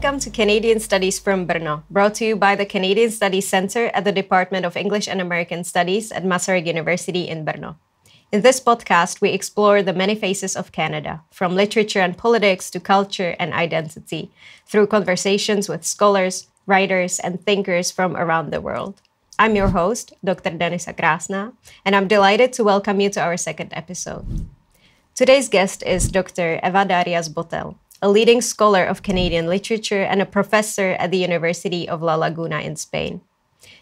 Welcome to Canadian Studies from Brno, brought to you by the Canadian Studies Centre at the Department of English and American Studies at Masaryk University in Brno. In this podcast, we explore the many faces of Canada, from literature and politics to culture and identity, through conversations with scholars, writers, and thinkers from around the world. I'm your host, Dr. Denisa Krásná, and I'm delighted to welcome you to our second episode. Today's guest is Dr. Eva Darias-Beautell, a leading scholar of Canadian literature and a professor at the University of La Laguna in Spain.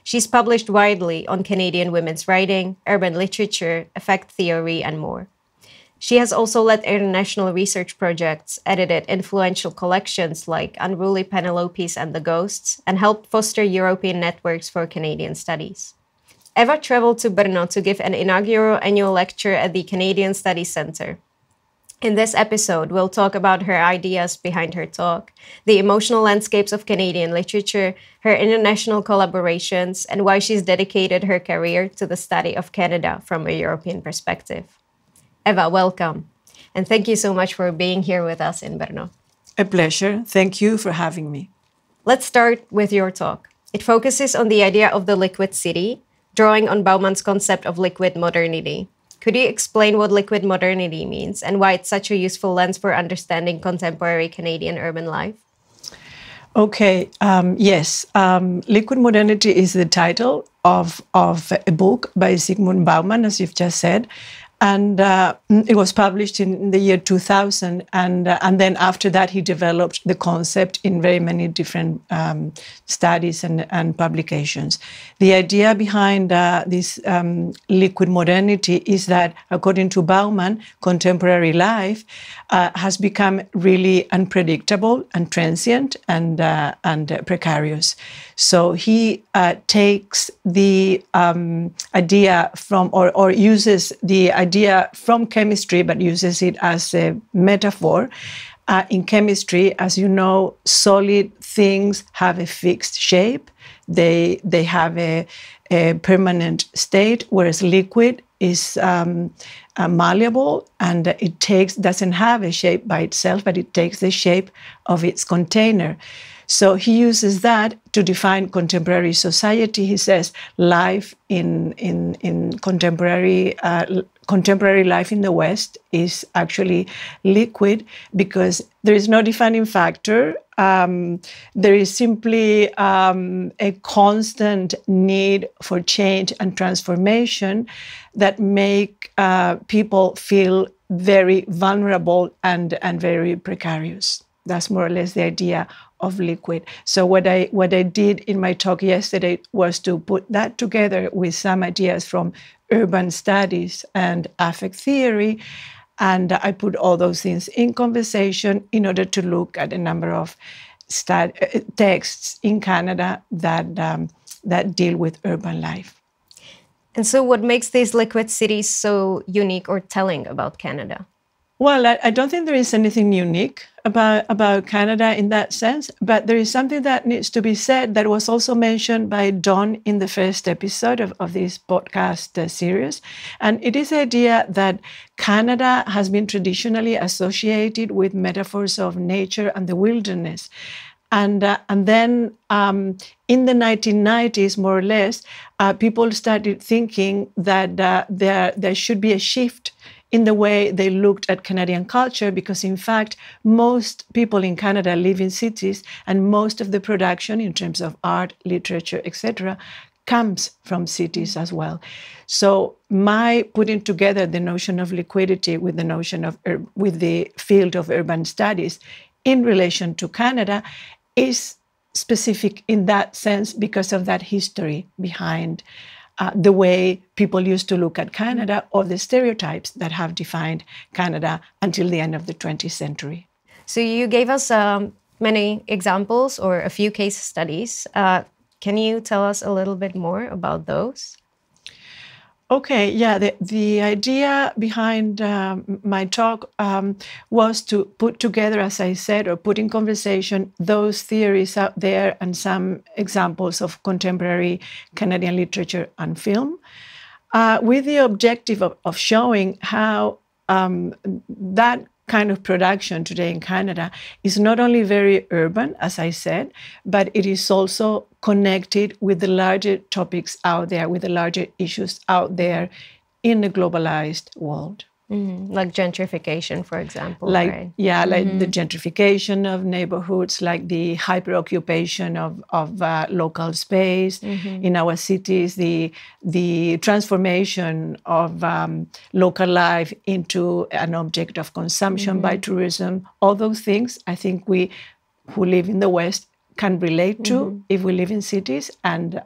She's published widely on Canadian women's writing, urban literature, affect theory, and more. She has also led international research projects, edited influential collections like Unruly Penelopes and the Ghosts, and helped foster European networks for Canadian studies. Eva traveled to Brno to give an inaugural annual lecture at the Canadian Studies Centre. In this episode, we'll talk about her ideas behind her talk, the emotional landscapes of Canadian literature, her international collaborations, and why she's dedicated her career to the study of Canada from a European perspective. Eva, welcome, and thank you so much for being here with us in Brno. A pleasure. Thank you for having me. Let's start with your talk. It focuses on the idea of the liquid city, drawing on Bauman's concept of liquid modernity. Could you explain what liquid modernity means and why it's such a useful lens for understanding contemporary Canadian urban life? Okay, yes. Liquid Modernity is the title of a book by Zygmunt Bauman, as you've just said. And it was published in the year 2000. And then after that, he developed the concept in very many different studies and publications. The idea behind this liquid modernity is that, according to Bauman, contemporary life has become really unpredictable and transient and precarious. So he takes the idea from, or uses the idea from chemistry, but uses it as a metaphor. In chemistry, as you know, solid things have a fixed shape. They have a permanent state, whereas liquid is malleable, and it doesn't have a shape by itself, but it takes the shape of its container. So he uses that to define contemporary society. He says life in contemporary life in the West is actually liquid because there is no defining factor. There is simply a constant need for change and transformation that make people feel very vulnerable and very precarious. That's more or less the idea of liquid. So what I did in my talk yesterday was to put that together with some ideas from urban studies and affect theory, and I put all those things in conversation in order to look at a number of texts in Canada that deal with urban life. And so what makes these liquid cities so unique or telling about Canada? Well, I don't think there is anything unique about Canada in that sense, but there is something that needs to be said that was also mentioned by Don in the first episode of this podcast series. And it is the idea that Canada has been traditionally associated with metaphors of nature and the wilderness. And then in the 1990s, more or less, people started thinking that there should be a shift in the way they looked at Canadian culture, because in fact, most people in Canada live in cities, and most of the production in terms of art, literature, etc., comes from cities as well. So my putting together the notion of liquidity with the notion of with the field of urban studies in relation to Canada is specific in that sense because of that history behind the way people used to look at Canada, or the stereotypes that have defined Canada until the end of the 20th century. So you gave us many examples or a few case studies. Can you tell us a little bit more about those? Okay, yeah, the idea behind my talk was to put together, as I said, or put in conversation those theories out there and some examples of contemporary Canadian literature and film, with the objective of showing how that kind of production today in Canada is not only very urban, as I said, but it is also connected with the larger topics out there, with the larger issues out there in the globalized world. Like gentrification, for example, like right? like the gentrification of neighborhoods, like the hyperoccupation of local space in our cities, the transformation of local life into an object of consumption by tourism. All those things, I think we who live in the West can relate to if we live in cities, and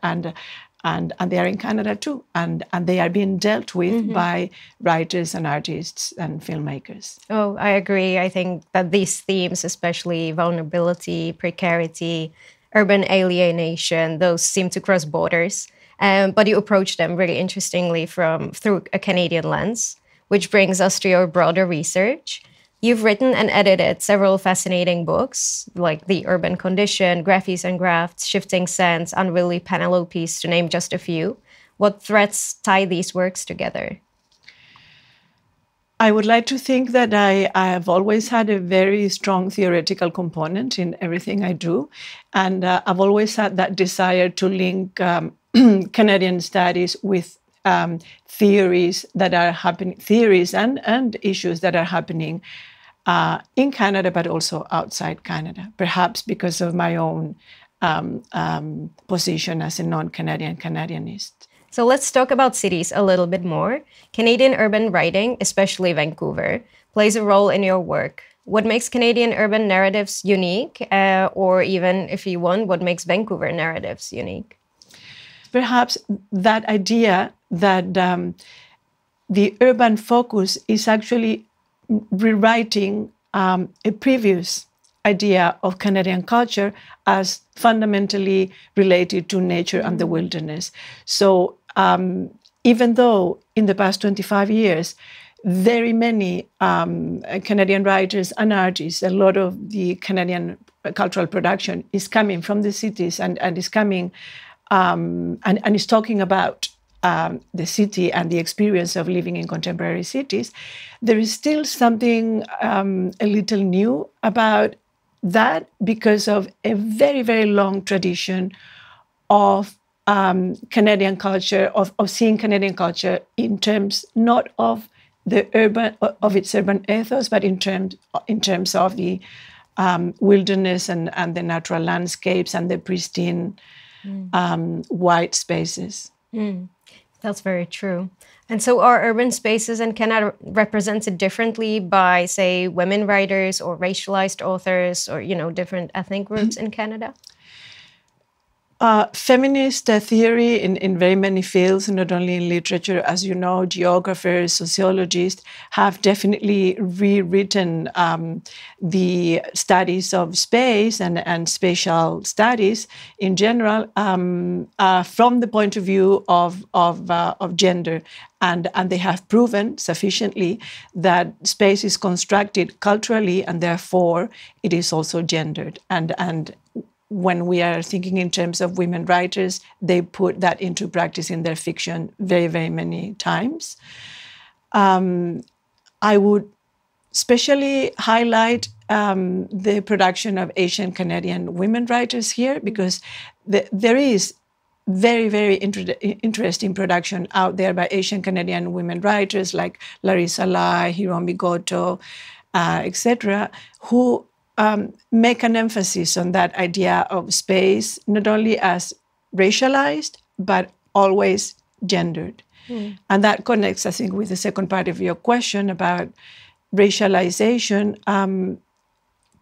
they are in Canada too, and they are being dealt with by writers and artists and filmmakers. Oh, I agree. I think that these themes, especially vulnerability, precarity, urban alienation, those seem to cross borders. But you approach them really interestingly through a Canadian lens, which brings us to your broader research. You've written and edited several fascinating books, like The Urban Condition, Graphies and Grafts, Shifting Sense, Unruly Penelopes, to name just a few. What threads tie these works together? I would like to think that I have always had a very strong theoretical component in everything I do. And I've always had that desire to link Canadian studies with theories that are happening, theories and issues that are happening in Canada, but also outside Canada, perhaps because of my own position as a non-Canadian Canadianist. So let's talk about cities a little bit more. Canadian urban writing, especially Vancouver, plays a role in your work. What makes Canadian urban narratives unique, or even, if you want, what makes Vancouver narratives unique? Perhaps that idea that the urban focus is actually rewriting a previous idea of Canadian culture as fundamentally related to nature and the wilderness. So even though in the past 25 years, very many Canadian writers and artists, a lot of the Canadian cultural production is coming from the cities and is coming and is talking about the city and the experience of living in contemporary cities, there is still something a little new about that because of a very, very long tradition of Canadian culture, of seeing Canadian culture in terms not of the urban, of its urban ethos, but in terms of the wilderness and the natural landscapes and the pristine white spaces. That's very true. And so are urban spaces in Canada represented differently by, say, women writers or racialized authors or, different ethnic groups in Canada? Feminist theory in very many fields, not only in literature, as you know, geographers, sociologists have definitely rewritten the studies of space and spatial studies in general from the point of view of gender. And they have proven sufficiently that space is constructed culturally and therefore it is also gendered. And when we are thinking in terms of women writers, they put that into practice in their fiction very, very many times. I would especially highlight the production of Asian Canadian women writers here because there is very, very interesting production out there by Asian Canadian women writers like Larissa Lai, Hiromi Goto, etc., who make an emphasis on that idea of space, not only as racialized, but always gendered. And that connects, I think, with the second part of your question about racialization.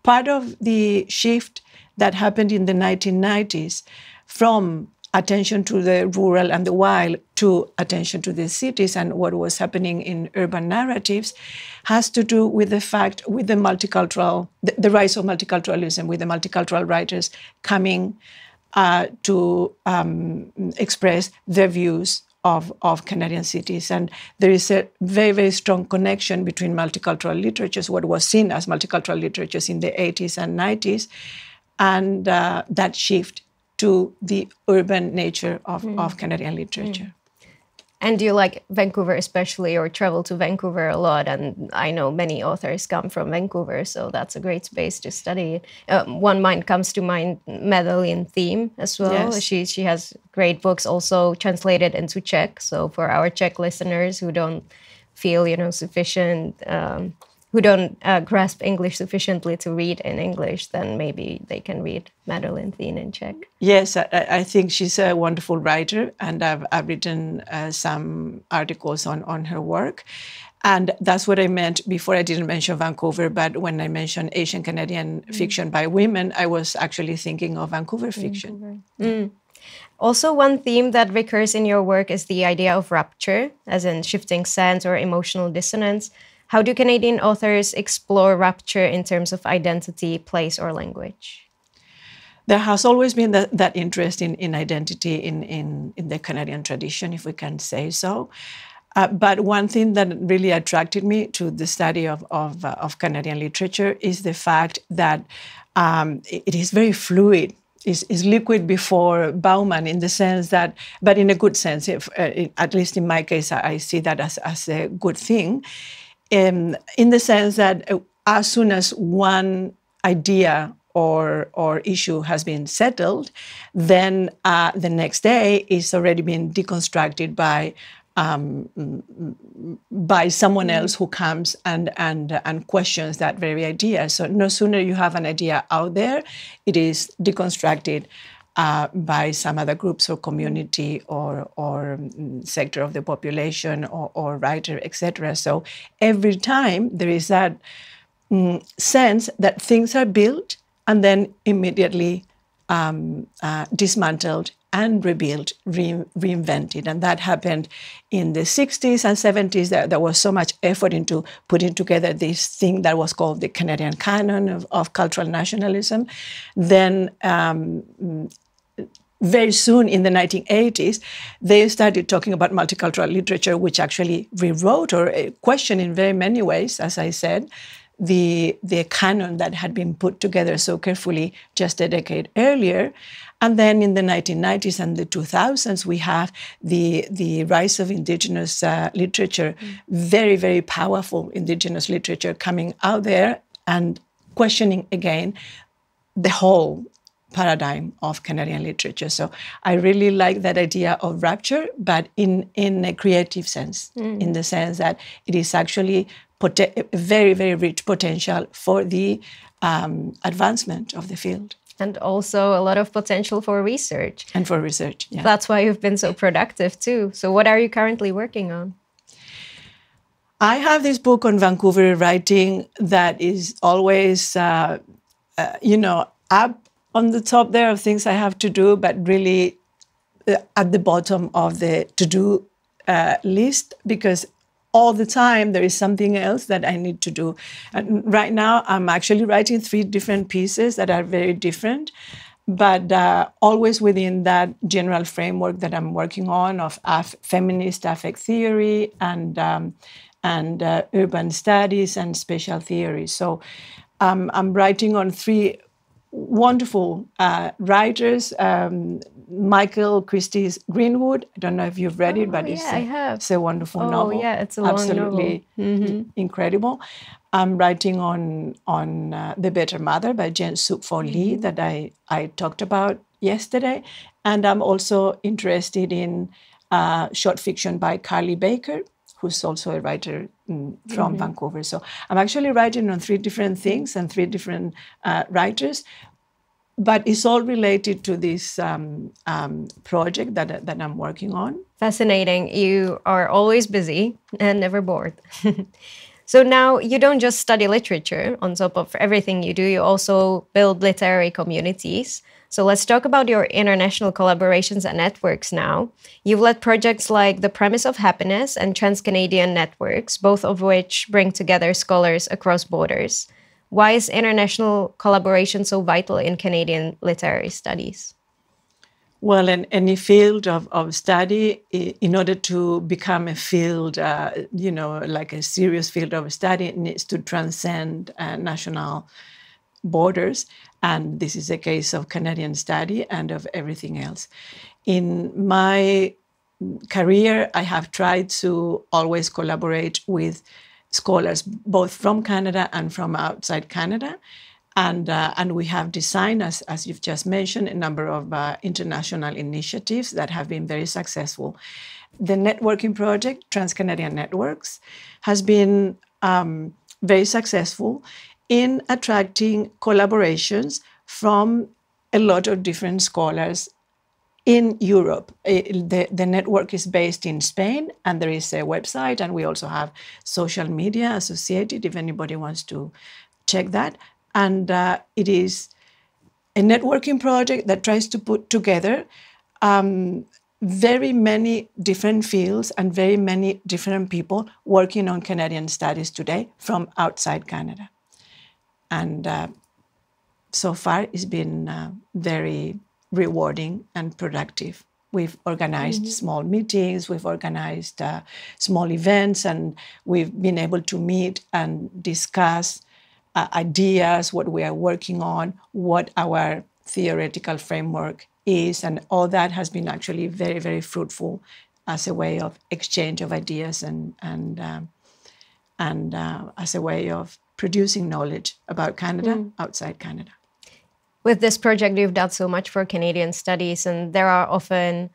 Part of the shift that happened in the 1990s from attention to the rural and the wild to attention to the cities and what was happening in urban narratives has to do with the fact, with the multicultural, the rise of multiculturalism, with the multicultural writers coming to express their views of Canadian cities. And there is a very, very strong connection between multicultural literatures, what was seen as multicultural literatures in the 80s and 90s, and that shift to the urban nature of Canadian literature. And do you like Vancouver especially, or travel to Vancouver a lot? And I know many authors come from Vancouver, so that's a great space to study. One mind comes to mind, Madeline Thiem as well. Yes. She has great books also translated into Czech. So for our Czech listeners who don't feel, sufficient, who don't grasp English sufficiently to read in English, then maybe they can read Madeline Thiem in Czech. Yes, I think she's a wonderful writer, and I've written some articles on her work. And that's what I meant before. I didn't mention Vancouver, but when I mentioned Asian Canadian fiction by women, I was actually thinking of Vancouver fiction. Also, one theme that recurs in your work is the idea of rupture, as in shifting sense or emotional dissonance. How do Canadian authors explore rupture in terms of identity, place, or language? There has always been that interest in identity in the Canadian tradition, if we can say so. But one thing that really attracted me to the study of Canadian literature is the fact that it is very fluid. Is liquid before Bauman, in the sense that, but in a good sense, at least in my case, I see that as a good thing. In the sense that as soon as one idea or issue has been settled, then the next day it's already been deconstructed by someone else who comes and questions that very idea. So no sooner you have an idea out there, it is deconstructed by some other groups or community or sector of the population or writer, etc. So every time there is that sense that things are built and then immediately dismantled and rebuilt, reinvented. And that happened in the 60s and 70s. There was so much effort into putting together this thing that was called the Canadian canon of cultural nationalism. Then very soon in the 1980s, they started talking about multicultural literature, which actually rewrote or questioned in very many ways, as I said, the canon that had been put together so carefully just a decade earlier. And then in the 1990s and the 2000s, we have the rise of Indigenous literature, very, very powerful Indigenous literature coming out there and questioning again the whole paradigm of Canadian literature. So I really like that idea of rupture, but in a creative sense, in the sense that it is actually a very, very rich potential for the advancement of the field. And also a lot of potential for research. And for research, yeah. That's why you've been so productive too. So what are you currently working on? I have this book on Vancouver writing that is always, up on the top there of things I have to do, but really at the bottom of the to-do list, because all the time there is something else that I need to do. And right now I'm actually writing 3 different pieces that are very different, but always within that general framework that I'm working on of feminist affect theory and urban studies and spatial theory. So I'm writing on 3 wonderful writers. Michael Christie's Greenwood. I don't know if you've read it, but it's a wonderful novel. Oh, yeah, it's a long Absolutely novel. Incredible. I'm writing on The Better Mother by Jen Suk-for Lee that I talked about yesterday. And I'm also interested in short fiction by Carly Baker, who's also a writer from Vancouver. So I'm actually writing on 3 different things and 3 different writers, but it's all related to this project that I'm working on. Fascinating. You are always busy and never bored. So now you don't just study literature. On top of everything you do, you also build literary communities. So let's talk about your international collaborations and networks now. You've led projects like The Premise of Happiness and Trans-Canadian Networks, both of which bring together scholars across borders. Why is international collaboration so vital in Canadian literary studies? Well, in any field of study, in order to become a field, like a serious field of study, it needs to transcend national borders. And this is a case of Canadian study and of everything else. In my career, I have tried to always collaborate with scholars both from Canada and from outside Canada. And we have designed, as you've just mentioned, a number of international initiatives that have been very successful. The networking project, Trans-Canadian Networks, has been very successful in attracting collaborations from a lot of different scholars in Europe. The network is based in Spain, and there is a website, and we also have social media associated if anybody wants to check that. And it is a networking project that tries to put together very many different fields and very many different people working on Canadian studies today from outside Canada. And so far, it's been very rewarding and productive. We've organized small meetings, we've organized small events, and we've been able to meet and discuss ideas, what we are working on, what our theoretical framework is, and all that has been actually very, very fruitful as a way of exchange of ideas and as a way of producing knowledge about Canada outside Canada. With this project, you've done so much for Canadian studies, and there are often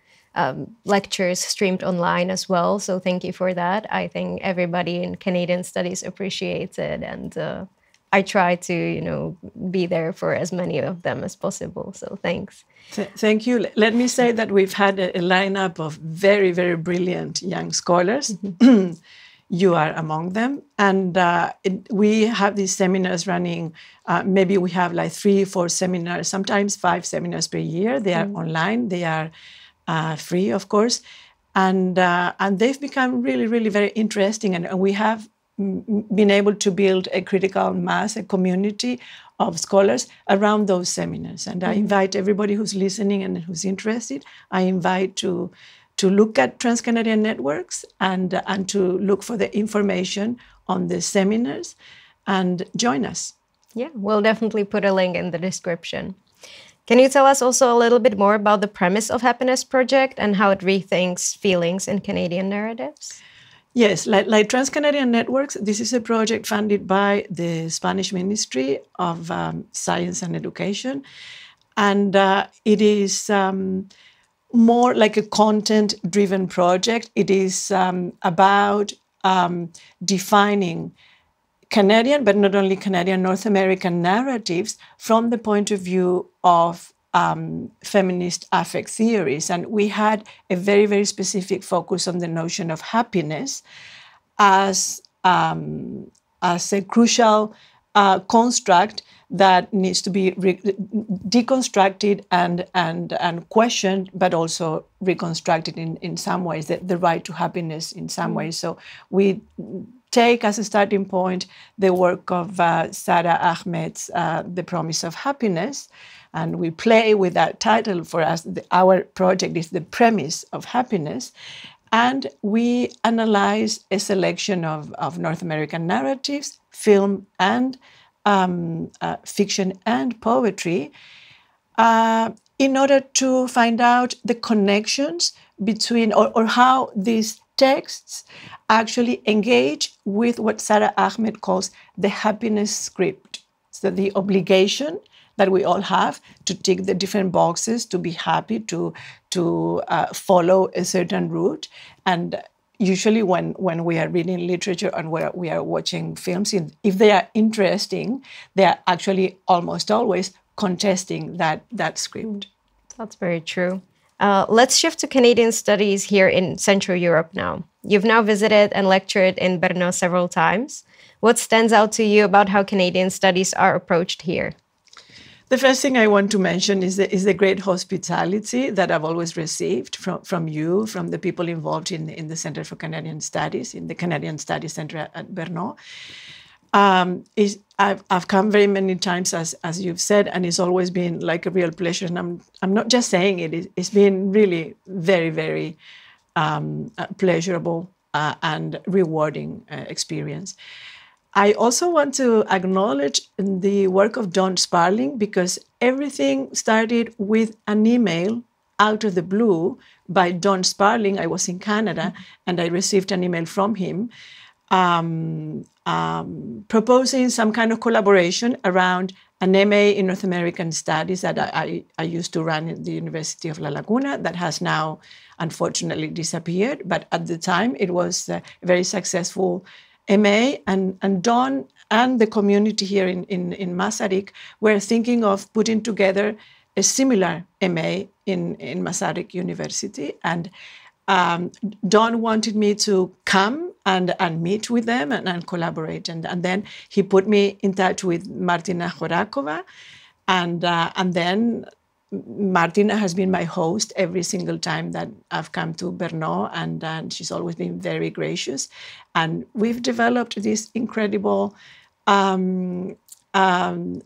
lectures streamed online as well. So thank you for that. I think everybody in Canadian studies appreciates it, and I try to, be there for as many of them as possible. So thanks. Thank you. Let me say that we've had a lineup of very, very brilliant young scholars. You are among them. And we have these seminars running. Maybe we have like 3 or 4 seminars, sometimes 5 seminars per year. They are online. They are free, of course. And they've become really, really very interesting. And we have been able to build a critical mass, a community of scholars around those seminars. And I invite everybody who's listening and who's interested, I invite to look at Trans-Canadian Networks and to look for the information on the seminars and join us. Yeah, we'll definitely put a link in the description. Can you tell us also a little bit more about the premise of Happiness Project and how it rethinks feelings in Canadian narratives? Yes, like Trans-Canadian Networks, this is a project funded by the Spanish Ministry of Science and Education. And it is more like a content-driven project. It is about defining Canadian, but not only Canadian, North American narratives from the point of view of feminist affect theories. And we had a very, very specific focus on the notion of happiness as a crucial construct that needs to be deconstructed and questioned, but also reconstructed in some ways, the right to happiness in some ways. So we take as a starting point the work of Sara Ahmed's The Promise of Happiness, and we play with that title. For us, our project is The Premise of Happiness, and we analyze a selection of North American narratives, film and fiction and poetry, in order to find out the connections between, or how these texts actually engage with what Sara Ahmed calls the happiness script. So the obligation that we all have to tick the different boxes, to be happy, to follow a certain route. And usually when we are reading literature and we are watching films, if they are interesting, they are actually almost always contesting that script. That's very true. Let's shift to Canadian studies here in Central Europe now. You've now visited and lectured in Brno several times. What stands out to you about how Canadian studies are approached here? The first thing I want to mention is the great hospitality that I've always received from you, from the people involved in the Center for Canadian Studies, in the Canadian Studies Center at Brno. I've come very many times, as you've said, and it's always been like a real pleasure. And I'm not just saying it; it's been really very, very pleasurable and rewarding experience. I also want to acknowledge the work of Don Sparling, because everything started with an email out of the blue by Don Sparling. I was in Canada, and I received an email from him proposing some kind of collaboration around an MA in North American Studies that I used to run at the University of La Laguna that has now unfortunately disappeared. But at the time, it was a very successful MA, and Don and the community here in Masaryk were thinking of putting together a similar MA in Masaryk University. And Don wanted me to come and meet with them and collaborate. And then he put me in touch with Martina Horakova. And then Martina has been my host every single time that I've come to Brno, and she's always been very gracious. And we've developed this incredible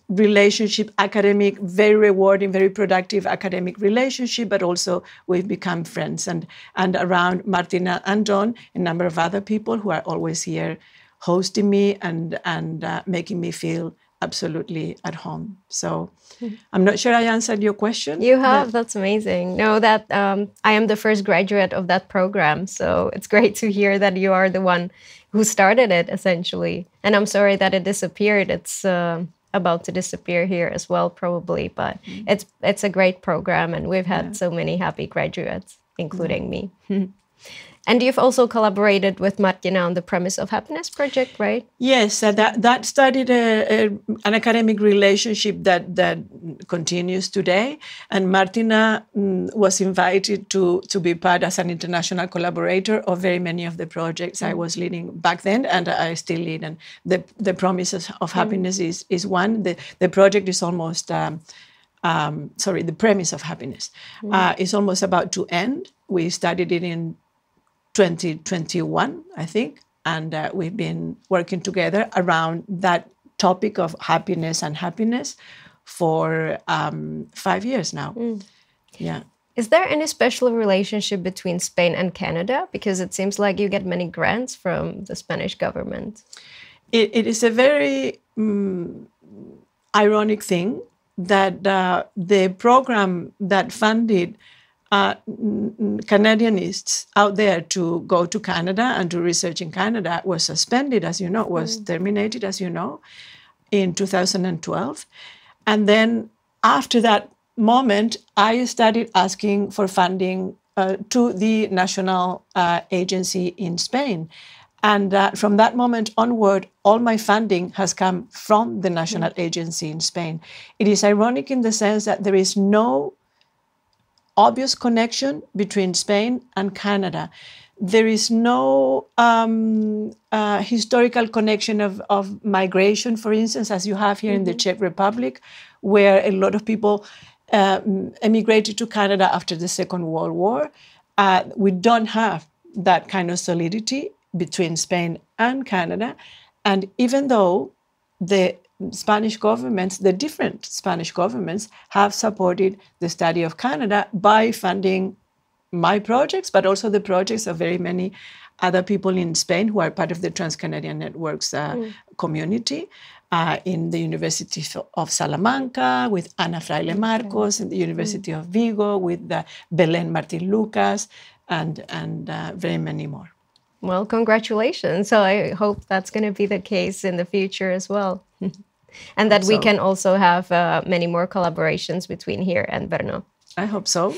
relationship, academic, very rewarding, very productive academic relationship, but also we've become friends. And around Martina and Don, a number of other people who are always here hosting me and making me feel absolutely at home. So I'm not sure I answered your question. You have. That's amazing. No, that I am the first graduate of that program. So it's great to hear that you are the one who started it, essentially. And I'm sorry that it disappeared. It's about to disappear here as well, probably. But it's a great program, and we've had so many happy graduates, including me. And you've also collaborated with Martina on the Premise of Happiness project, right? Yes, that started an academic relationship that continues today. And Martina was invited to be part as an international collaborator of very many of the projects I was leading back then, and I still lead. And the Promises of Happiness is one. The project is almost, the Premise of Happiness is almost about to end. We started it in 2021, I think, and we've been working together around that topic of happiness and happiness for 5 years now. Yeah. Is there any special relationship between Spain and Canada? Because it seems like you get many grants from the Spanish government. It is a very ironic thing that the program that funded Canadianists out there to go to Canada and to research in Canada was suspended, as you know, was terminated, as you know, in 2012. And then after that moment, I started asking for funding to the national agency in Spain. And from that moment onward, all my funding has come from the national agency in Spain. It is ironic in the sense that there is no obvious connection between Spain and Canada. There is no historical connection of migration, for instance, as you have here in the Czech Republic, where a lot of people emigrated to Canada after the Second World War. We don't have that kind of solidity between Spain and Canada. And even though the Spanish governments, the different Spanish governments, have supported the study of Canada by funding my projects, but also the projects of very many other people in Spain who are part of the Trans-Canadian Networks community, in the University of Salamanca with Ana Fraile Marcos, in the University of Vigo with Belén Martín Lucas, and very many more. Well, congratulations. So I hope that's going to be the case in the future as well. And that we can also have many more collaborations between here and Brno. I hope so.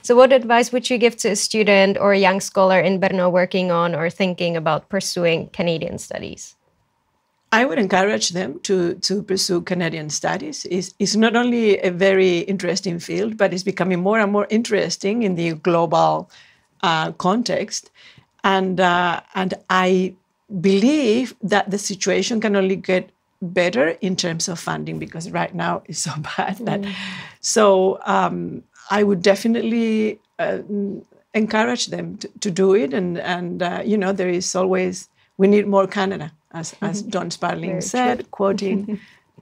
So what advice would you give to a student or a young scholar in Brno working on or thinking about pursuing Canadian studies? I would encourage them to pursue Canadian studies. It's not only a very interesting field, but it's becoming more and more interesting in the global context. And I believe that the situation can only get better in terms of funding, because right now it's so bad. So I would definitely encourage them to do it. And there is always, we need more Canada, as Don Sparling said, quoting.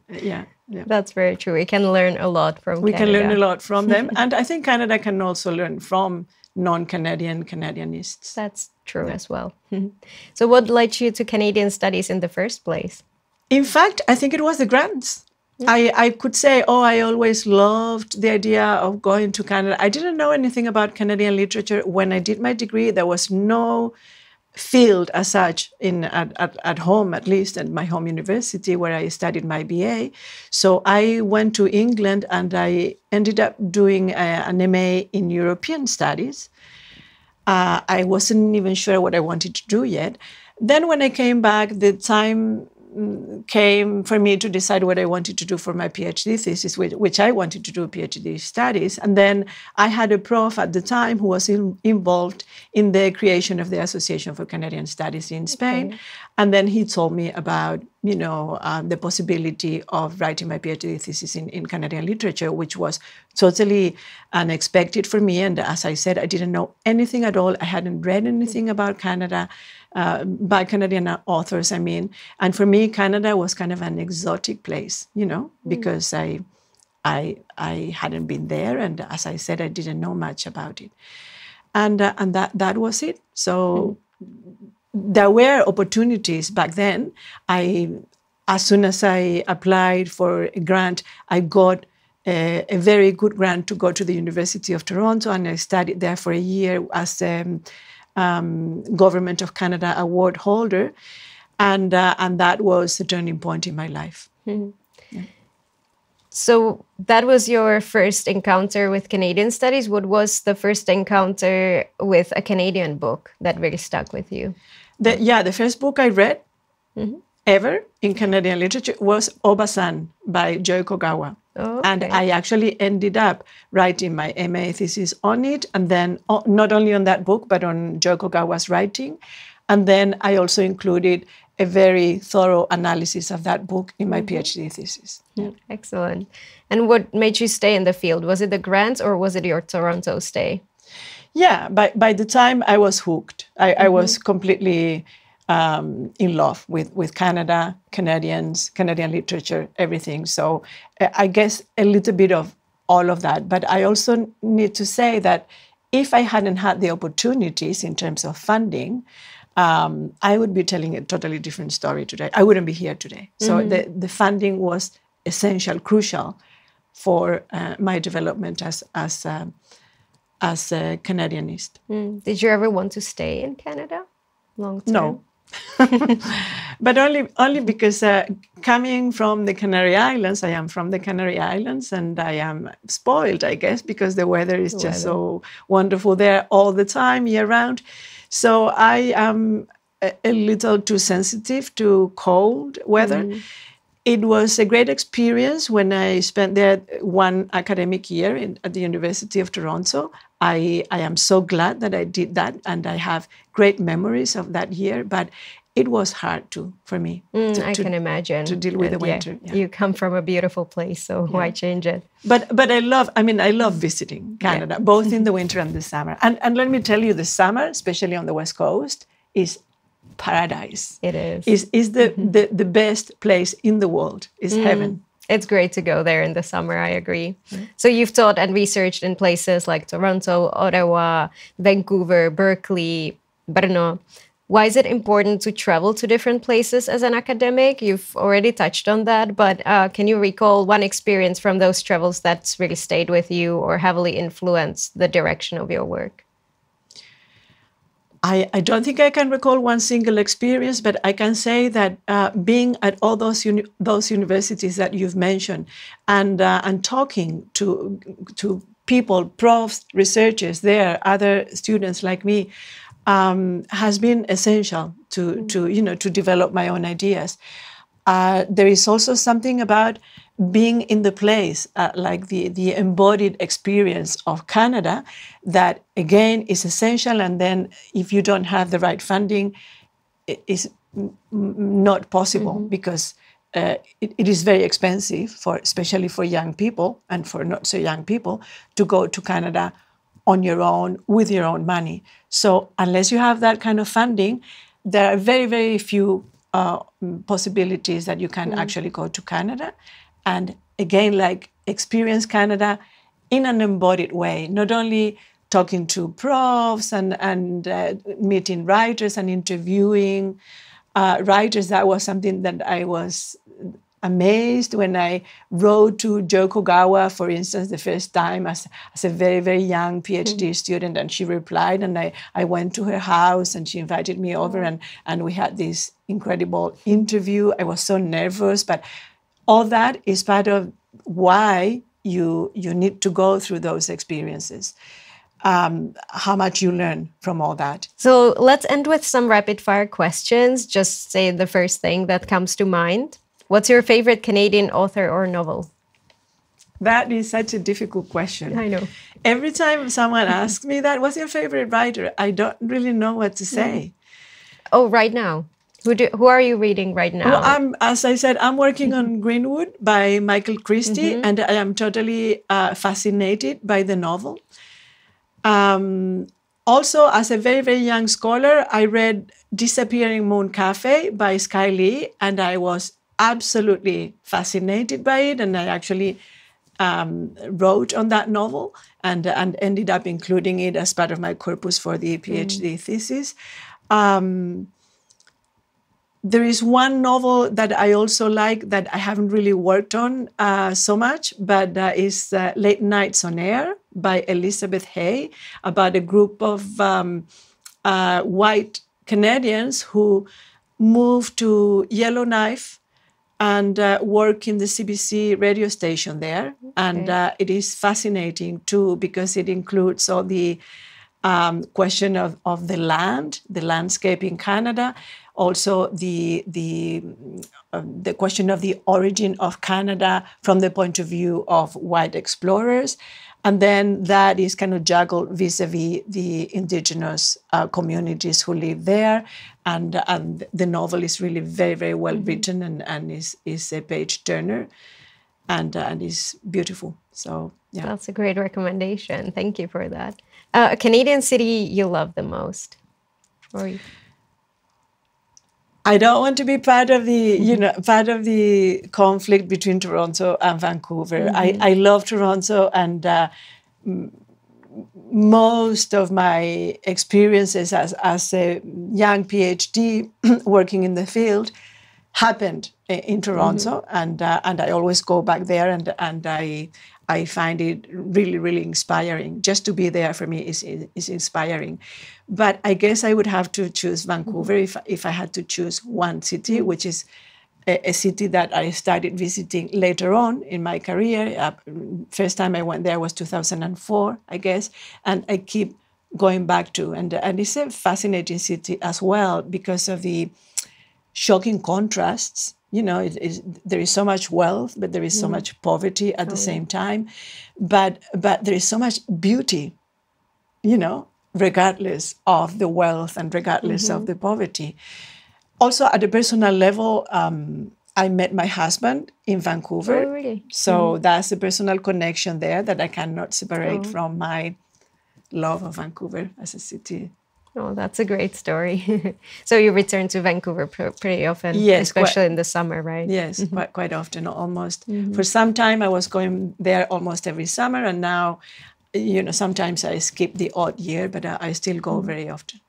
Yeah. That's very true. We can learn a lot from Canada. We can learn a lot from them. And I think Canada can also learn from non-Canadian Canadianists. That's true as well. So what led you to Canadian studies in the first place? In fact, I think it was the grants. I could say, I always loved the idea of going to Canada. I didn't know anything about Canadian literature. When I did my degree, there was no field as such at home, at least at my home university where I studied my BA. So I went to England and I ended up doing an MA in European Studies. I wasn't even sure what I wanted to do yet. Then when I came back, the time came for me to decide what I wanted to do for my PhD thesis, which I wanted to do PhD studies. And then I had a prof at the time who was involved in the creation of the Association for Canadian Studies in Spain. Okay. And then he told me about, the possibility of writing my PhD thesis in Canadian literature, which was totally unexpected for me. And as I said, I didn't know anything at all. I hadn't read anything about Canada. By Canadian authors, I mean. And for me, Canada was kind of an exotic place, because I hadn't been there. And as I said, I didn't know much about it. And that was it. So there were opportunities back then. As soon as I applied for a grant, I got a very good grant to go to the University of Toronto, and I studied there for a year as Government of Canada award holder, and that was a turning point in my life. Mm-hmm. Yeah. So that was your first encounter with Canadian studies. What was the first encounter with a Canadian book that really stuck with you? The first book I read ever in Canadian literature was Obasan by Joy Kogawa. Oh, okay. And I actually ended up writing my MA thesis on it, and then not only on that book, but on Joy Kogawa's writing. And then I also included a very thorough analysis of that book in my PhD thesis. Yeah. Excellent. And what made you stay in the field? Was it the grants or was it your Toronto stay? Yeah, by the time I was hooked. I was completely in love with Canada, Canadians, Canadian literature, everything. So I guess a little bit of all of that. But I also need to say that if I hadn't had the opportunities in terms of funding, I would be telling a totally different story today. I wouldn't be here today. So the funding was essential, crucial for my development as a Canadianist. Did you ever want to stay in Canada long term? No. But only because coming from the Canary Islands, I am from the Canary Islands, and I am spoiled, I guess, because the weather is just so wonderful there all the time, year round. So I am a little too sensitive to cold weather. It was a great experience when I spent there one academic year at the University of Toronto. I am so glad that I did that, and I have great memories of that year. But it was hard for me. I can imagine to deal with the winter. Yeah. You come from a beautiful place, so why change it? But I love visiting Canada, both in the winter and the summer. And let me tell you, the summer, especially on the West Coast, is paradise. It is. Is the best place in the world. Is heaven. It's great to go there in the summer, I agree. So you've taught and researched in places like Toronto, Ottawa, Vancouver, Berkeley, Brno. Why is it important to travel to different places as an academic? You've already touched on that, but can you recall one experience from those travels that's really stayed with you or heavily influenced the direction of your work? I don't think I can recall one single experience, but I can say that being at all those universities that you've mentioned and talking to people, profs, researchers there, other students like me, has been essential to develop my own ideas. There is also something about being in the place, like the embodied experience of Canada, that again is essential. And then if you don't have the right funding, it is not possible because it is very expensive, especially for young people and for not so young people, to go to Canada on your own with your own money. So unless you have that kind of funding, there are very, very few possibilities that you can actually go to Canada. And again, like experience Canada in an embodied way, not only talking to profs and meeting writers and interviewing writers. That was something that I was amazed when I wrote to Jokogawa, for instance, the first time as a very, very young PhD student, and she replied, and I went to her house and she invited me over, and we had this incredible interview. I was so nervous, but all that is part of why you need to go through those experiences. How much you learn from all that. So let's end with some rapid fire questions. Just say the first thing that comes to mind. What's your favorite Canadian author or novel? That is such a difficult question. I know. Every time someone asks me that, what's your favorite writer? I don't really know what to say. Oh, right now. Who are you reading right now? Well, as I said, I'm working on Greenwood by Michael Christie, and I am totally fascinated by the novel. Also, as a very, very young scholar, I read Disappearing Moon Cafe by Sky Lee, and I was absolutely fascinated by it. And I actually wrote on that novel and ended up including it as part of my corpus for the PhD thesis. There is one novel that I also like that I haven't really worked on so much, but is Late Nights on Air by Elizabeth Hay, about a group of white Canadians who moved to Yellowknife and work in the CBC radio station there. Okay. And it is fascinating too, because it includes all the question of the land, the landscape in Canada, also the question of the origin of Canada from the point of view of white explorers. And then that is kind of juggled vis-a-vis the indigenous communities who live there. And the novel is really very, very well written and is a page turner and is beautiful. So, yeah. That's a great recommendation. Thank you for that. A Canadian city you love the most? I don't want to be part of the, part of the conflict between Toronto and Vancouver. I love Toronto, and most of my experiences as a young PhD working in the field happened in Toronto, and I always go back there, and I find it really, really inspiring. Just to be there for me is inspiring. But I guess I would have to choose Vancouver if I had to choose one city, which is a city that I started visiting later on in my career. First time I went there was 2004, I guess, and I keep going back to. And it's a fascinating city as well because of the shocking contrasts. There is so much wealth, but there is so much poverty at the same time. But there is so much beauty, regardless of the wealth and regardless of the poverty. Also, at a personal level, I met my husband in Vancouver. Oh, really? So that's a personal connection there that I cannot separate from my love of Vancouver as a city. Oh, that's a great story. So you return to Vancouver pretty often, yes, especially in the summer, right? Yes, quite often, almost. For some time, I was going there almost every summer, and now, sometimes I skip the odd year, but I still go very often.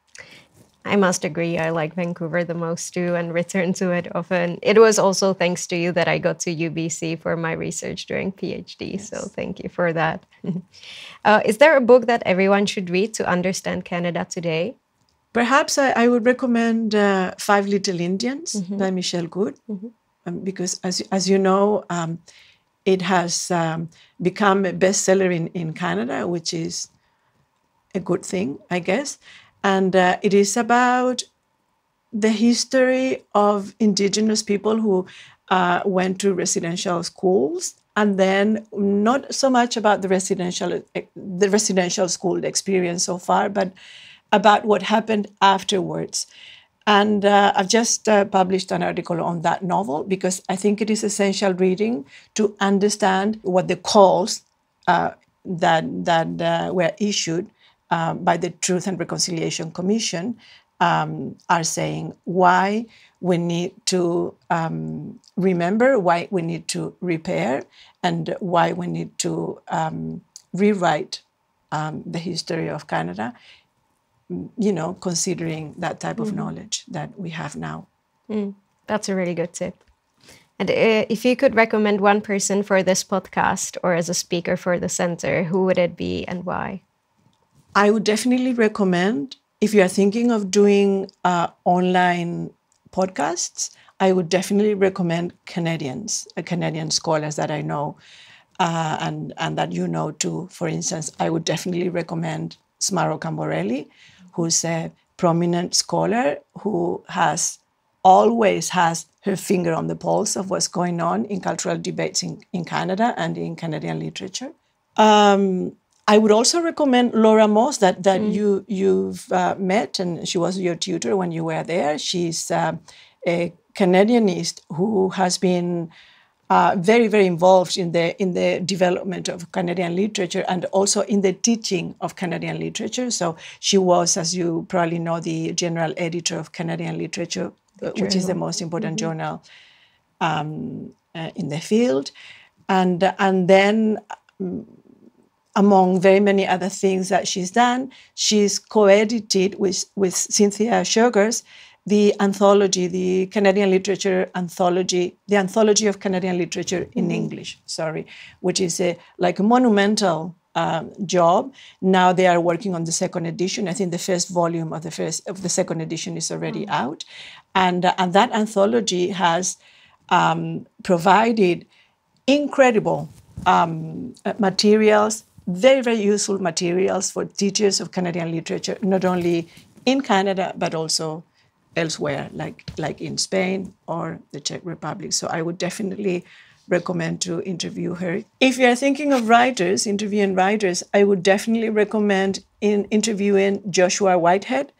I must agree. I like Vancouver the most too and return to it often. It was also thanks to you that I got to UBC for my research during PhD. Yes. So thank you for that. Is there a book that everyone should read to understand Canada today? Perhaps I would recommend Five Little Indians by Michelle Good, because as you know, it has become a bestseller in Canada, which is a good thing, I guess. And it is about the history of Indigenous people who went to residential schools, and then not so much about the residential school experience so far, but about what happened afterwards. And I've just published an article on that novel because I think it is essential reading to understand what the calls that were issued by the Truth and Reconciliation Commission are saying, why we need to remember, why we need to repair, and why we need to rewrite the history of Canada, considering that type of knowledge that we have now. That's a really good tip. And if you could recommend one person for this podcast or as a speaker for the center, who would it be and why? I would definitely recommend, if you are thinking of doing online podcasts, I would definitely recommend Canadian scholars that I know and that you know too. For instance, I would definitely recommend Smaro Camborelli, who's a prominent scholar who always has her finger on the pulse of what's going on in cultural debates in Canada and in Canadian literature. I would also recommend Laura Moss that you've met, and she was your tutor when you were there. She's a Canadianist who has been very, very involved in the development of Canadian literature and also in the teaching of Canadian literature. So she was, as you probably know, the general editor of Canadian Literature, which is the most important journal in the field. And then among very many other things that she's done, she's co-edited with Cynthia Shergers the anthology, the Canadian Literature Anthology, the Anthology of Canadian Literature in English, which is a monumental job. Now they are working on the second edition. I think the first volume of the second edition is already out. And that anthology has provided incredible materials, very, very useful materials for teachers of Canadian literature, not only in Canada, but also elsewhere, like in Spain or the Czech Republic. So I would definitely recommend to interview her. If you're thinking of interviewing writers, I would definitely recommend interviewing Joshua Whitehead,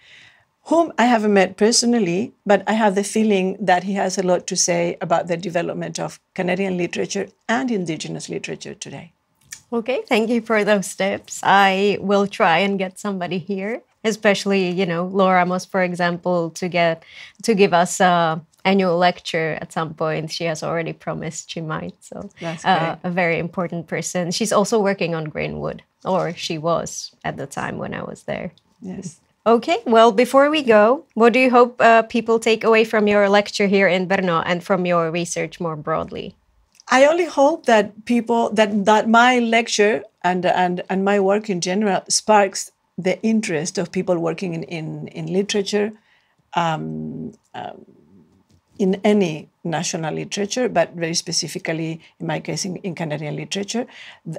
whom I haven't met personally, but I have the feeling that he has a lot to say about the development of Canadian literature and Indigenous literature today. Okay, thank you for those tips. I will try and get somebody here, especially, Laura Moss, for example, to give us an annual lecture at some point. She has already promised she might. So that's great. A very important person. She's also working on Greenwood, or she was at the time when I was there. Yes. Okay, well, before we go, what do you hope people take away from your lecture here in Brno and from your research more broadly? I only hope that people that my lecture and my work in general sparks the interest of people working in literature, in any national literature, but very specifically, in my case, in Canadian literature.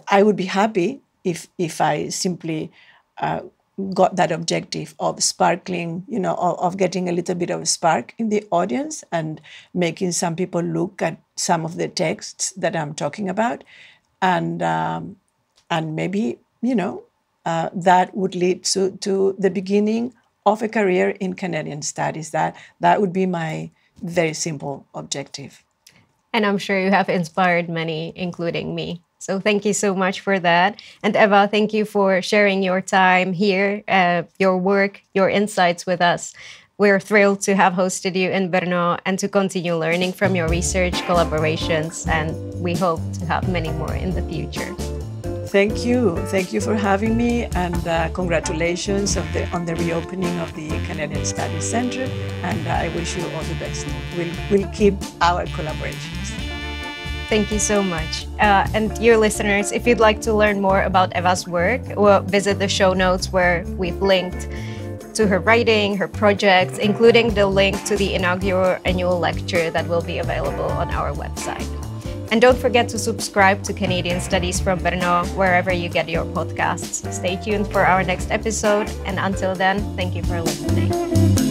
I would be happy if I simply got that objective of sparkling, of getting a little bit of a spark in the audience and making some people look at some of the texts that I'm talking about. And maybe, that would lead to the beginning of a career in Canadian studies. That would be my very simple objective. And I'm sure you have inspired many, including me. So thank you so much for that. And Eva, thank you for sharing your time here, your work, your insights with us. We're thrilled to have hosted you in Brno and to continue learning from your research collaborations. And we hope to have many more in the future. Thank you. Thank you for having me, and congratulations on the reopening of the Canadian Studies Centre. And I wish you all the best. We'll keep our collaborations. Thank you so much. And dear listeners, if you'd like to learn more about Eva's work, visit the show notes where we've linked to her writing, her projects, including the link to the inaugural annual lecture that will be available on our website. And don't forget to subscribe to Canadian Studies from Brno wherever you get your podcasts. Stay tuned for our next episode. And until then, thank you for listening.